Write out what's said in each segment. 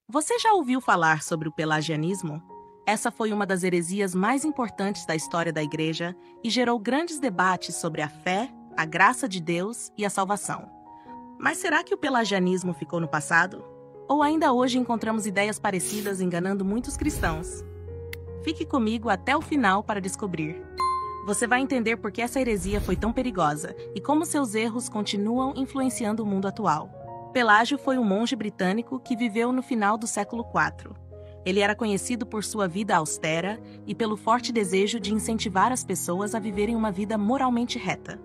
Você já ouviu falar sobre o pelagianismo? Essa foi uma das heresias mais importantes da história da Igreja e gerou grandes debates sobre a fé, a graça de Deus e a salvação. Mas será que o pelagianismo ficou no passado? Ou ainda hoje encontramos ideias parecidas enganando muitos cristãos? Fique comigo até o final para descobrir. Você vai entender por que essa heresia foi tão perigosa e como seus erros continuam influenciando o mundo atual. Pelágio foi um monge britânico que viveu no final do século IV. Ele era conhecido por sua vida austera e pelo forte desejo de incentivar as pessoas a viverem uma vida moralmente reta.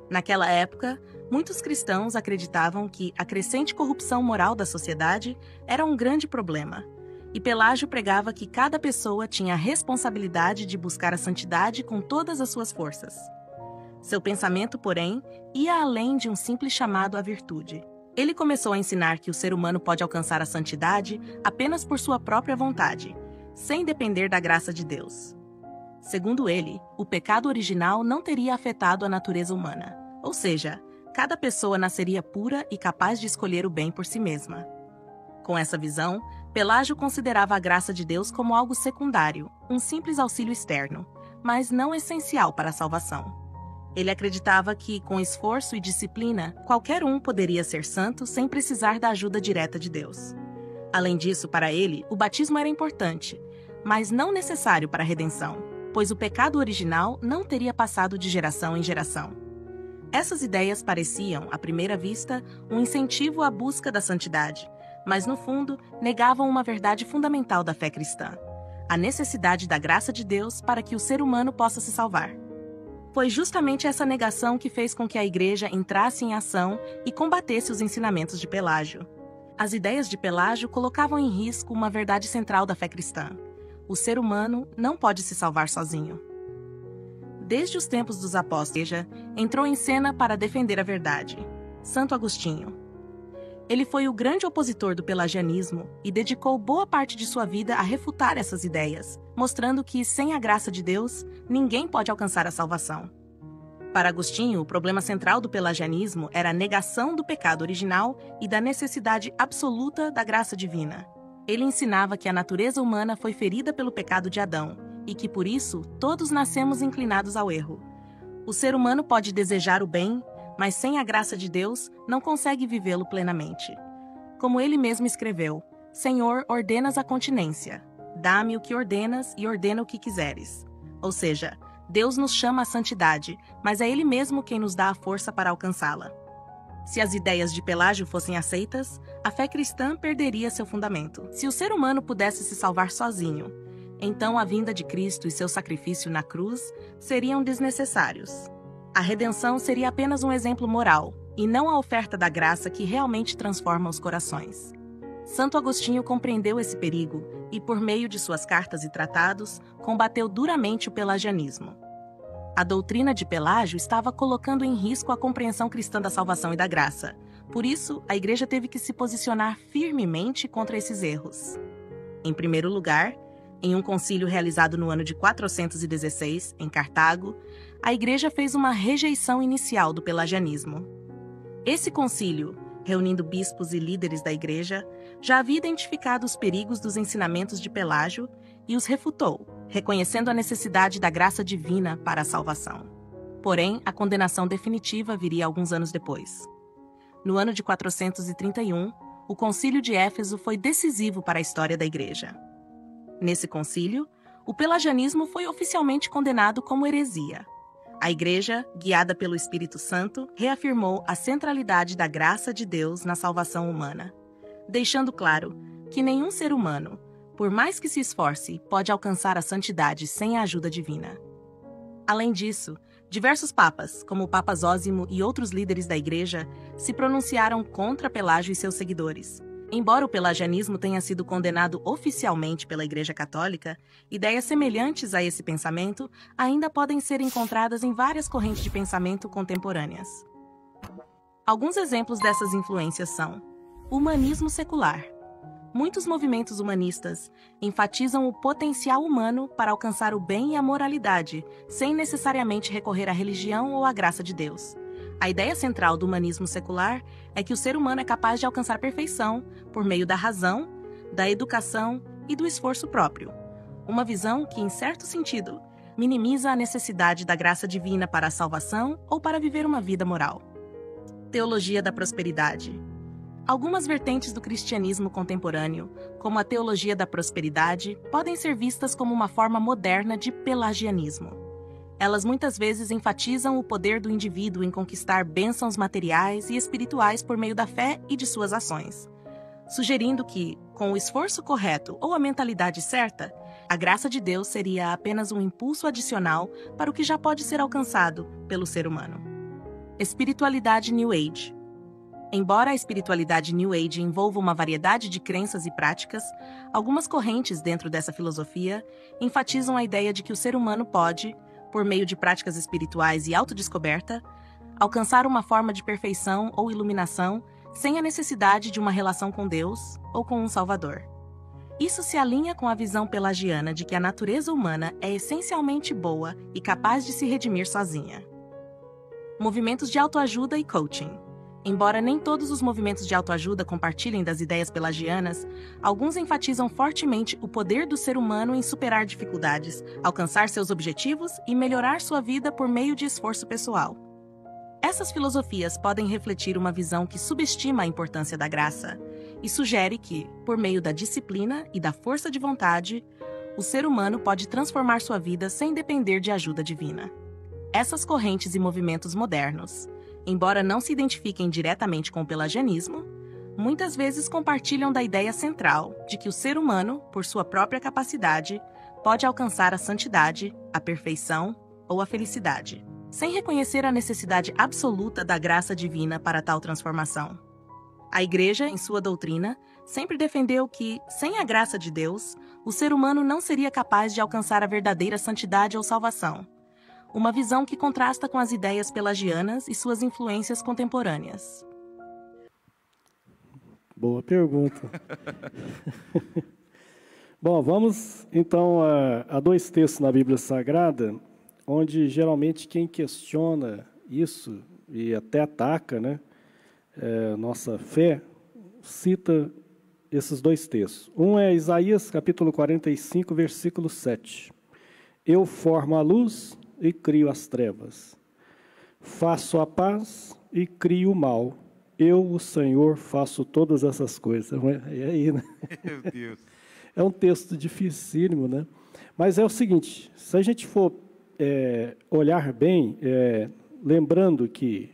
Naquela época, muitos cristãos acreditavam que a crescente corrupção moral da sociedade era um grande problema, e Pelágio pregava que cada pessoa tinha a responsabilidade de buscar a santidade com todas as suas forças. Seu pensamento, porém, ia além de um simples chamado à virtude. Ele começou a ensinar que o ser humano pode alcançar a santidade apenas por sua própria vontade, sem depender da graça de Deus. Segundo ele, o pecado original não teria afetado a natureza humana, ou seja, cada pessoa nasceria pura e capaz de escolher o bem por si mesma. Com essa visão, Pelágio considerava a graça de Deus como algo secundário, um simples auxílio externo, mas não essencial para a salvação. Ele acreditava que, com esforço e disciplina, qualquer um poderia ser santo sem precisar da ajuda direta de Deus. Além disso, para ele, o batismo era importante, mas não necessário para a redenção, pois o pecado original não teria passado de geração em geração. Essas ideias pareciam, à primeira vista, um incentivo à busca da santidade, mas, no fundo, negavam uma verdade fundamental da fé cristã: a necessidade da graça de Deus para que o ser humano possa se salvar. Foi justamente essa negação que fez com que a Igreja entrasse em ação e combatesse os ensinamentos de Pelágio. As ideias de Pelágio colocavam em risco uma verdade central da fé cristã: o ser humano não pode se salvar sozinho. Desde os tempos dos apóstolos, a Igreja entrou em cena para defender a verdade. Santo Agostinho. Ele foi o grande opositor do pelagianismo e dedicou boa parte de sua vida a refutar essas ideias, mostrando que, sem a graça de Deus, ninguém pode alcançar a salvação. Para Agostinho, o problema central do pelagianismo era a negação do pecado original e da necessidade absoluta da graça divina. Ele ensinava que a natureza humana foi ferida pelo pecado de Adão e que, por isso, todos nascemos inclinados ao erro. O ser humano pode desejar o bem, mas sem a graça de Deus, não consegue vivê-lo plenamente. Como ele mesmo escreveu: Senhor, ordenas a continência. Dá-me o que ordenas e ordena o que quiseres. Ou seja, Deus nos chama à santidade, mas é Ele mesmo quem nos dá a força para alcançá-la. Se as ideias de Pelágio fossem aceitas, a fé cristã perderia seu fundamento. Se o ser humano pudesse se salvar sozinho, então a vinda de Cristo e seu sacrifício na cruz seriam desnecessários. A redenção seria apenas um exemplo moral, e não a oferta da graça que realmente transforma os corações. Santo Agostinho compreendeu esse perigo e, por meio de suas cartas e tratados, combateu duramente o pelagianismo. A doutrina de Pelágio estava colocando em risco a compreensão cristã da salvação e da graça. Por isso, a Igreja teve que se posicionar firmemente contra esses erros. Em primeiro lugar, em um concílio realizado no ano de 416, em Cartago, a Igreja fez uma rejeição inicial do pelagianismo. Esse concílio, reunindo bispos e líderes da Igreja, já havia identificado os perigos dos ensinamentos de Pelágio e os refutou, reconhecendo a necessidade da graça divina para a salvação. Porém, a condenação definitiva viria alguns anos depois. No ano de 431, o Concílio de Éfeso foi decisivo para a história da Igreja. Nesse concílio, o pelagianismo foi oficialmente condenado como heresia. A Igreja, guiada pelo Espírito Santo, reafirmou a centralidade da graça de Deus na salvação humana, deixando claro que nenhum ser humano, por mais que se esforce, pode alcançar a santidade sem a ajuda divina. Além disso, diversos papas, como o Papa Zósimo e outros líderes da Igreja, se pronunciaram contra Pelágio e seus seguidores. Embora o pelagianismo tenha sido condenado oficialmente pela Igreja Católica, ideias semelhantes a esse pensamento ainda podem ser encontradas em várias correntes de pensamento contemporâneas. Alguns exemplos dessas influências são: o humanismo secular. Muitos movimentos humanistas enfatizam o potencial humano para alcançar o bem e a moralidade, sem necessariamente recorrer à religião ou à graça de Deus. A ideia central do humanismo secular é que o ser humano é capaz de alcançar perfeição por meio da razão, da educação e do esforço próprio. Uma visão que, em certo sentido, minimiza a necessidade da graça divina para a salvação ou para viver uma vida moral. Teologia da prosperidade. Algumas vertentes do cristianismo contemporâneo, como a teologia da prosperidade, podem ser vistas como uma forma moderna de pelagianismo. Elas muitas vezes enfatizam o poder do indivíduo em conquistar bênçãos materiais e espirituais por meio da fé e de suas ações, sugerindo que, com o esforço correto ou a mentalidade certa, a graça de Deus seria apenas um impulso adicional para o que já pode ser alcançado pelo ser humano. Espiritualidade New Age. Embora a espiritualidade New Age envolva uma variedade de crenças e práticas, algumas correntes dentro dessa filosofia enfatizam a ideia de que o ser humano pode, por meio de práticas espirituais e autodescoberta, alcançar uma forma de perfeição ou iluminação sem a necessidade de uma relação com Deus ou com um Salvador. Isso se alinha com a visão pelagiana de que a natureza humana é essencialmente boa e capaz de se redimir sozinha. Movimentos de autoajuda e coaching. Embora nem todos os movimentos de autoajuda compartilhem das ideias pelagianas, alguns enfatizam fortemente o poder do ser humano em superar dificuldades, alcançar seus objetivos e melhorar sua vida por meio de esforço pessoal. Essas filosofias podem refletir uma visão que subestima a importância da graça e sugere que, por meio da disciplina e da força de vontade, o ser humano pode transformar sua vida sem depender de ajuda divina. Essas correntes e movimentos modernos, embora não se identifiquem diretamente com o pelagianismo, muitas vezes compartilham da ideia central de que o ser humano, por sua própria capacidade, pode alcançar a santidade, a perfeição ou a felicidade, sem reconhecer a necessidade absoluta da graça divina para tal transformação. A Igreja, em sua doutrina, sempre defendeu que, sem a graça de Deus, o ser humano não seria capaz de alcançar a verdadeira santidade ou salvação. Uma visão que contrasta com as ideias pelagianas e suas influências contemporâneas. Boa pergunta. Bom, vamos então a dois textos na Bíblia Sagrada, onde geralmente quem questiona isso e até ataca, nossa fé, cita esses dois textos. Um é Isaías capítulo 45, versículo 7. Eu formo a luz e crio as trevas. Faço a paz e crio o mal. Eu, o Senhor, faço todas essas coisas. E aí, né? Meu Deus. É um texto dificílimo, né? Mas é o seguinte, se a gente for olhar bem, lembrando que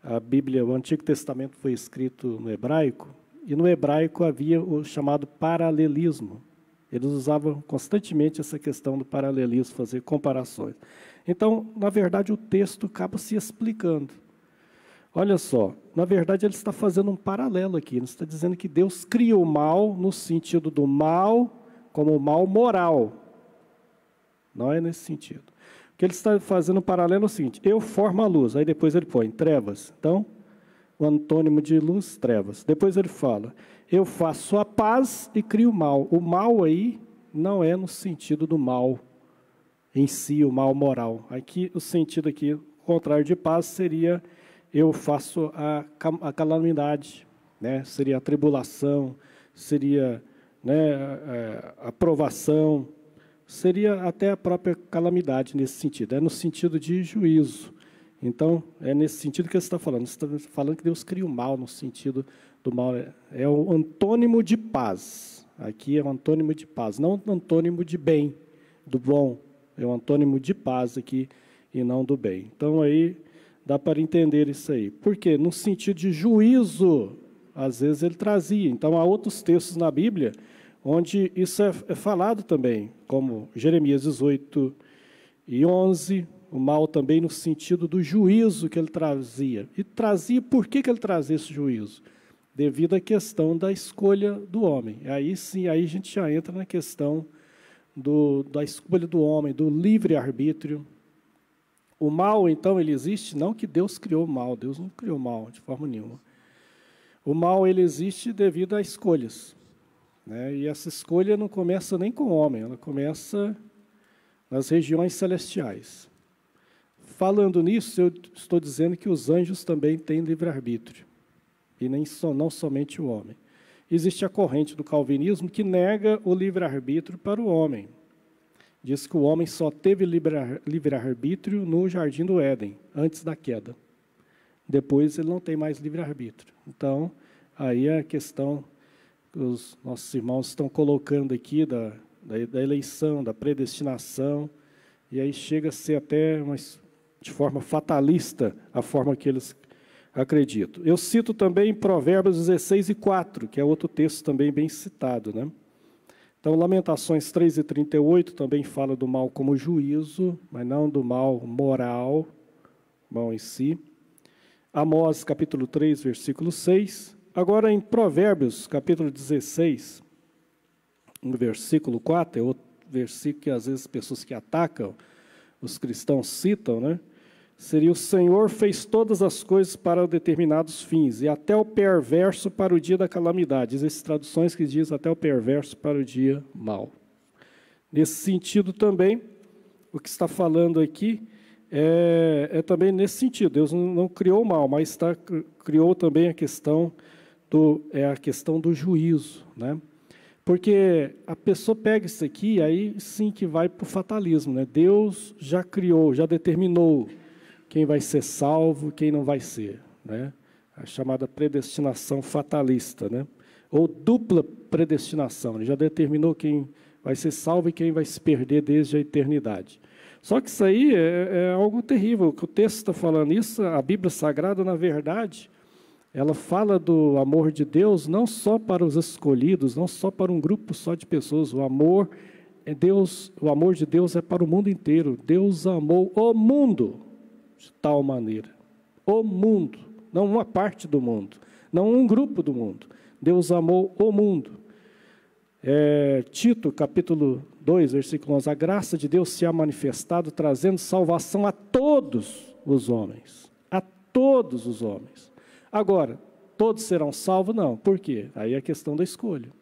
a Bíblia, o Antigo Testamento foi escrito no hebraico, e no hebraico havia o chamado paralelismo. Eles usavam constantemente essa questão do paralelismo, fazer comparações. Então, na verdade, o texto acaba se explicando. Olha só, na verdade, ele está fazendo um paralelo aqui. Ele está dizendo que Deus cria o mal no sentido do mal como mal moral. Não é nesse sentido. O que ele está fazendo um paralelo é o seguinte, eu formo a luz, aí depois ele põe trevas. Então, o antônimo de luz, trevas. Depois ele fala, eu faço a paz e crio o mal. O mal aí não é no sentido do mal em si, o mal moral. Aqui, o sentido aqui, o contrário de paz, seria eu faço a calamidade, seria a tribulação, seria a provação, seria até a própria calamidade nesse sentido. É no sentido de juízo. Então, é nesse sentido que ele está falando. Ele está falando que Deus cria o mal, no sentido do mal. É o antônimo de paz. Aqui é o antônimo de paz, não o antônimo de bem, do bom. É o antônimo de paz aqui e não do bem. Então, aí dá para entender isso aí. Por quê? No sentido de juízo, às vezes ele trazia. Então, há outros textos na Bíblia onde isso é falado também, como Jeremias 18 e 11, o mal também no sentido do juízo que ele trazia. E trazia, por que ele trazia esse juízo? Devido à questão da escolha do homem. Aí sim, aí a gente já entra na questão da escolha do homem, do livre-arbítrio. O mal, então, ele existe, não que Deus criou o mal, Deus não criou o mal de forma nenhuma. O mal, ele existe devido a escolhas. E essa escolha não começa nem com o homem, ela começa nas regiões celestiais. Falando nisso, eu estou dizendo que os anjos também têm livre-arbítrio, e não somente o homem. existe a corrente do calvinismo que nega o livre-arbítrio para o homem. Diz que o homem só teve livre-arbítrio no Jardim do Éden, antes da queda. Depois ele não tem mais livre-arbítrio. Então, aí é a questão que os nossos irmãos estão colocando aqui da eleição, da predestinação, e aí chega a ser até de forma fatalista a forma que eles acreditam. Eu cito também Provérbios 16:4, que é outro texto também bem citado, né? Então, Lamentações 3:38 também fala do mal como juízo, mas não do mal moral, mal em si. Amós, capítulo 3, versículo 6. Agora, em Provérbios, capítulo 16, no versículo 4, é outro versículo que às vezes pessoas que atacam os cristãos citam, né? Seria: o Senhor fez todas as coisas para determinados fins, e até o perverso para o dia da calamidade. Existem traduções que dizem até o perverso para o dia mau. Nesse sentido também, o que está falando aqui é também nesse sentido. Deus não criou o mal, mas criou também a questão do juízo, né? Porque a pessoa pega isso aqui, aí sim que vai para o fatalismo, né? Deus já criou, já determinou quem vai ser salvo, quem não vai ser, né? A chamada predestinação fatalista, né? Ou dupla predestinação. Ele já determinou quem vai ser salvo e quem vai se perder desde a eternidade. Só que isso aí é algo terrível. Que o texto está falando isso, a Bíblia Sagrada, na verdade, ela fala do amor de Deus não só para os escolhidos, não só para um grupo só de pessoas. O amor de Deus é para o mundo inteiro. Deus amou o mundo de tal maneira. O mundo, não uma parte do mundo, não um grupo do mundo. Deus amou o mundo. Tito, capítulo 2, versículo 11. A graça de Deus se ha manifestado, trazendo salvação a todos os homens. A todos os homens. Agora, todos serão salvos? Não. Por quê? Aí é a questão da escolha.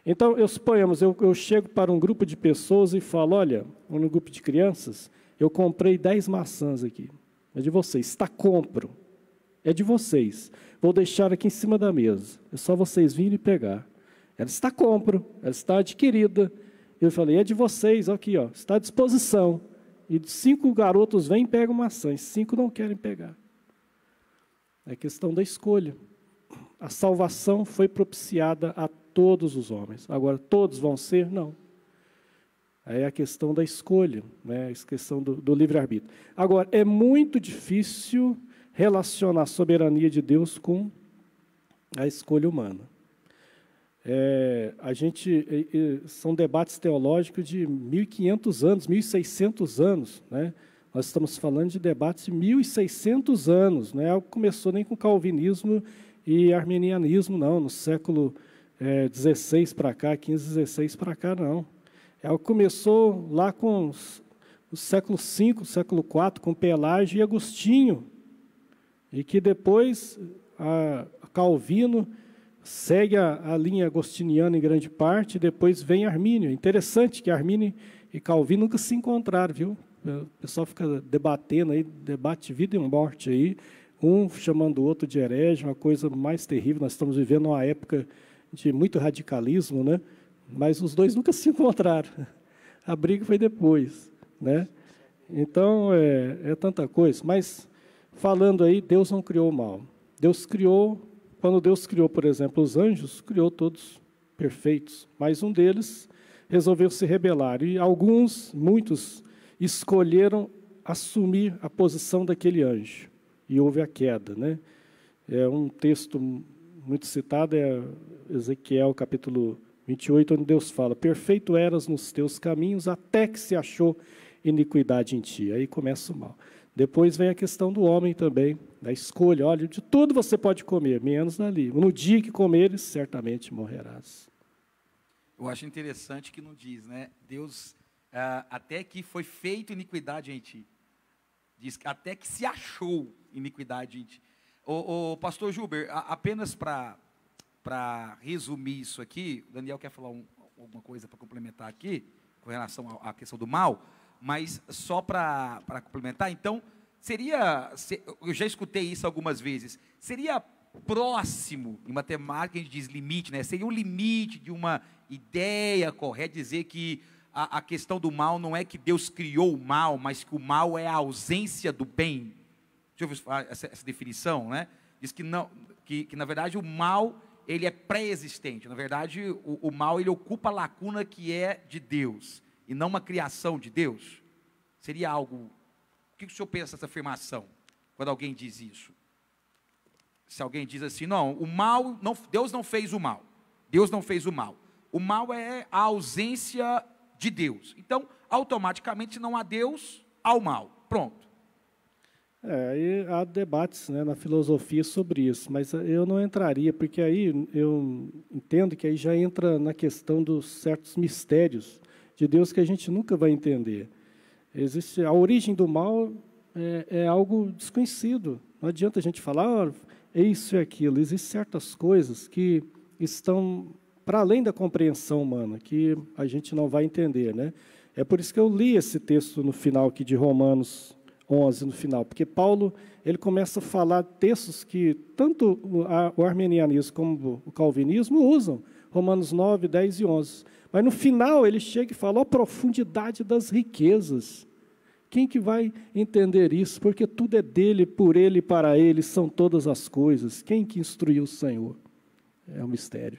Então, suponhamos, eu chego para um grupo de pessoas e falo: olha, um grupo de crianças, eu comprei 10 maçãs aqui. É de vocês. Está compro. É de vocês. Vou deixar aqui em cima da mesa. É só vocês virem e pegar. Ela está compro. Ela está adquirida. Eu falei: é de vocês. Aqui, ó, está à disposição. E 5 garotos vêm e pegam maçã. E 5 não querem pegar. É questão da escolha. A salvação foi propiciada a todos os homens. Agora, todos vão ser? Não. É a questão da escolha, né? A questão do livre-arbítrio. Agora, é muito difícil relacionar a soberania de Deus com a escolha humana. São debates teológicos de 1.500 anos, 1.600 anos, né? Nós estamos falando de debates de 1.600 anos, não é algo que começou nem com calvinismo e arminianismo, não, no século 16 para cá, 15, 16 para cá, não. É algo que começou lá com o século V, século IV, com Pelágio e Agostinho, e que depois Calvino segue a linha agostiniana em grande parte, e depois vem Armínio. Interessante que Armínio e Calvino nunca se encontraram, viu? O pessoal fica debatendo aí, debate vida e morte aí, um chamando o outro de herege, uma coisa mais terrível. Nós estamos vivendo uma época de muito radicalismo, né? Mas os dois nunca se encontraram. A briga foi depois, né? Então, é tanta coisa. Mas, falando aí, Deus não criou o mal. Quando Deus criou, por exemplo, os anjos, criou todos perfeitos. Mas um deles resolveu se rebelar. E muitos, escolheram assumir a posição daquele anjo. E houve a queda, né? Um texto muito citado é Ezequiel, capítulo 28, onde Deus fala: perfeito eras nos teus caminhos, até que se achou iniquidade em ti. Aí começa o mal. Depois vem a questão do homem também, da escolha. Olha, de tudo você pode comer, menos dali. No dia que comeres, certamente morrerás. Eu acho interessante que não diz, né? Deus, até que foi feito iniquidade em ti. Diz até que se achou iniquidade em ti. O pastor Gilber, apenas para resumir isso aqui, o Daniel quer falar alguma coisa para complementar aqui, com relação à questão do mal, mas só para complementar, então, eu já escutei isso algumas vezes, seria próximo, em matemática a gente diz limite, né? Seria o limite de uma ideia correta, dizer que a questão do mal não é que Deus criou o mal, mas que o mal é a ausência do bem. Deixa eu ver essa definição, né? Diz que, não, que na verdade o mal ele é pré-existente. Na verdade o mal ele ocupa a lacuna que é de Deus e não uma criação de Deus. Seria algo... O que o senhor pensa dessa afirmação quando alguém diz isso? Se alguém diz assim, não, o mal, não, Deus não fez o mal. Deus não fez o mal. O mal é a ausência de Deus. Então, automaticamente, não há Deus, há o mal. Pronto. E há debates, né, na filosofia sobre isso, mas eu não entraria, porque aí eu entendo que aí já entra na questão dos certos mistérios de Deus que a gente nunca vai entender. Existe a origem do mal é algo desconhecido. Não adianta a gente falar, é isso e aquilo. Existem certas coisas que estão para além da compreensão humana, que a gente não vai entender, né? É por isso que eu li esse texto no final aqui de Romanos 11, no final, porque Paulo ele começa a falar textos que tanto o arminianismo como o calvinismo usam, Romanos 9, 10 e 11. Mas no final ele chega e fala, a profundidade das riquezas. Quem que vai entender isso? Porque tudo é dele, por ele e para ele são todas as coisas. Quem que instruiu o Senhor? É um mistério.